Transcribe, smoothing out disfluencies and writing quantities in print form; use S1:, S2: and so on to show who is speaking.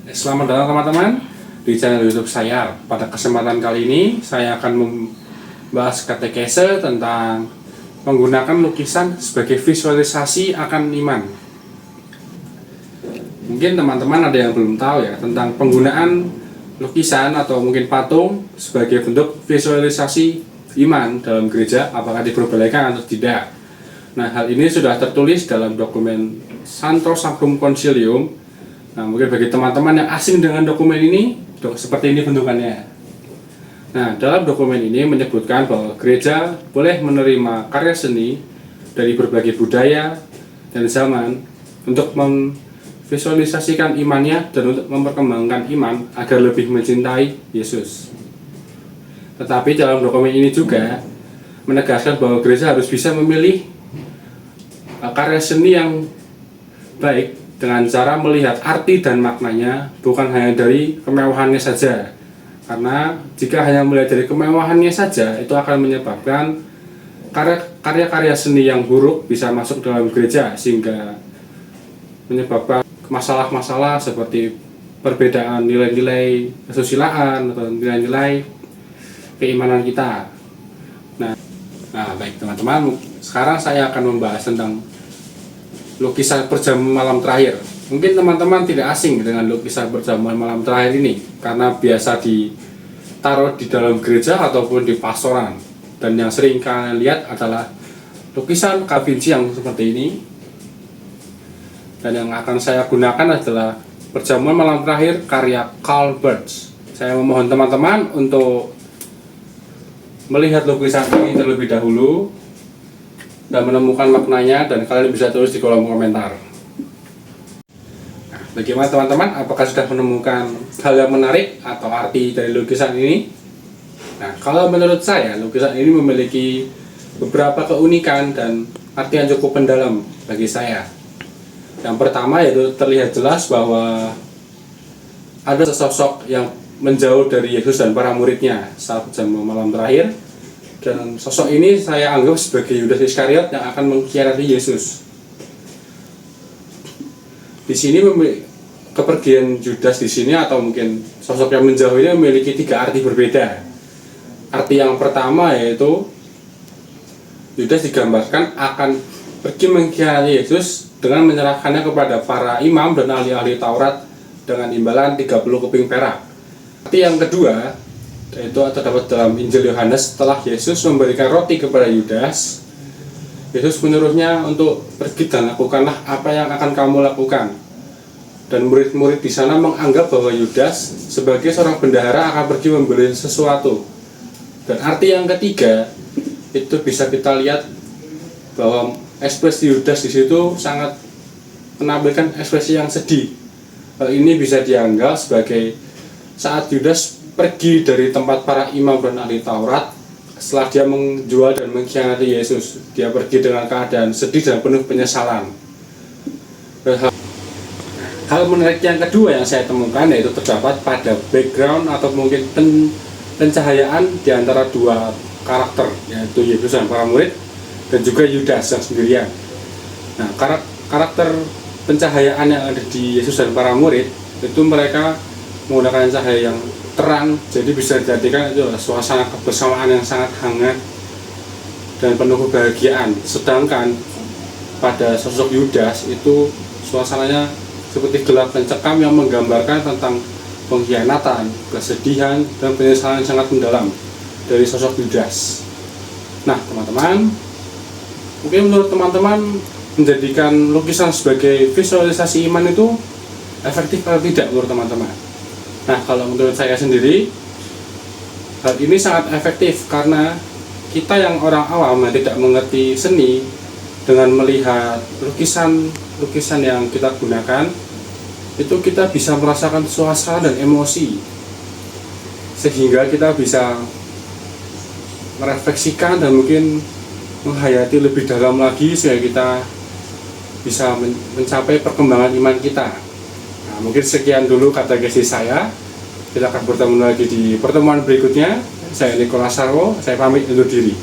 S1: Selamat datang teman-teman di channel YouTube saya. Pada kesempatan kali ini saya akan membahas katekese tentang menggunakan lukisan sebagai visualisasi akan iman. Mungkin teman-teman ada yang belum tahu ya tentang penggunaan lukisan atau mungkin patung sebagai bentuk visualisasi iman dalam gereja, apakah diperbolehkan atau tidak. Nah, hal ini sudah tertulis dalam dokumen Santo Sacrum Concilium. Nah, mungkin bagi teman-teman yang asing dengan dokumen ini, seperti ini bentukannya. Nah, dalam dokumen ini menyebutkan bahwa gereja boleh menerima karya seni dari berbagai budaya dan zaman untuk memvisualisasikan imannya dan untuk memperkembangkan iman agar lebih mencintai Yesus. Tetapi dalam dokumen ini juga menegaskan bahwa gereja harus bisa memilih karya seni yang baik dengan cara melihat arti dan maknanya, bukan hanya dari kemewahannya saja. Karena jika hanya melihat dari kemewahannya saja, itu akan menyebabkan karya-karya seni yang buruk bisa masuk dalam gereja, sehingga menyebabkan masalah-masalah seperti perbedaan nilai-nilai kesusilaan atau nilai-nilai keimanan kita. Nah, baik teman-teman, sekarang saya akan membahas tentang lukisan perjamuan malam terakhir. Mungkin teman-teman tidak asing dengan lukisan perjamuan malam terakhir ini karena biasa ditaruh di dalam gereja ataupun di pastoran. Dan yang sering kalian lihat adalah lukisan Da Vinci yang seperti ini. Dan yang akan saya gunakan adalah perjamuan malam terakhir karya Karl Barth. Saya memohon teman-teman untuk melihat lukisan ini terlebih dahulu dan menemukan maknanya, dan kalian bisa tulis di kolom komentar. Nah, bagaimana teman-teman? Apakah sudah menemukan hal yang menarik atau arti dari lukisan ini? Nah, kalau menurut saya, lukisan ini memiliki beberapa keunikan dan arti yang cukup mendalam bagi saya. Yang pertama yaitu terlihat jelas bahwa ada sosok yang menjauh dari Yesus dan para muridnya saat perjamuan malam terakhir. Dan sosok ini saya anggap sebagai Yudas Iskariot yang akan mengkhianati Yesus. Di sini kepergian Yudas di sini atau mungkin sosok yang menjauh ini memiliki tiga arti berbeda. Arti yang pertama yaitu Yudas digambarkan akan pergi mengkhianati Yesus dengan menyerahkannya kepada para imam dan ahli-ahli Taurat dengan imbalan 30 keping perak. Arti yang kedua yaitu terdapat dalam Injil Yohanes. Setelah Yesus memberikan roti kepada Yudas, Yesus menyuruhnya untuk pergi dan lakukanlah apa yang akan kamu lakukan. Dan murid-murid di sana menganggap bahwa Yudas sebagai seorang bendahara akan pergi membeli sesuatu. Dan arti yang ketiga itu bisa kita lihat bahwa ekspresi Yudas di situ sangat menampilkan ekspresi yang sedih. Hal ini bisa dianggap sebagai saat Yudas pergi dari tempat para imam dan ahli Taurat setelah dia menjual dan mengkhianati Yesus. Dia pergi dengan keadaan sedih dan penuh penyesalan. Hal menarik yang kedua yang saya temukan yaitu terdapat pada background atau mungkin pencahayaan di antara dua karakter, yaitu Yesus dan para murid dan juga Yudas yang sendirian. Nah, karakter pencahayaan yang ada di Yesus dan para murid itu mereka menggunakan cahaya yang terang, jadi bisa dijadikan itu suasana kebersamaan yang sangat hangat dan penuh kebahagiaan. Sedangkan pada sosok Yudas itu suasananya seperti gelap dan cekam yang menggambarkan tentang pengkhianatan, kesedihan, dan penyesalan yang sangat mendalam dari sosok Yudas. Nah teman-teman, mungkin menurut teman-teman menjadikan lukisan sebagai visualisasi iman itu efektif atau tidak menurut teman-teman? Nah, kalau menurut saya sendiri, hal ini sangat efektif karena kita yang orang awam yang tidak mengerti seni, dengan melihat lukisan yang kita gunakan, itu kita bisa merasakan suasana dan emosi, sehingga kita bisa merefleksikan dan mungkin menghayati lebih dalam lagi sehingga kita bisa mencapai perkembangan iman kita. Nah, mungkin sekian dulu katekesi saya. Kita akan bertemu lagi di pertemuan berikutnya. Saya Nicholas Sarwo, saya pamit undur diri.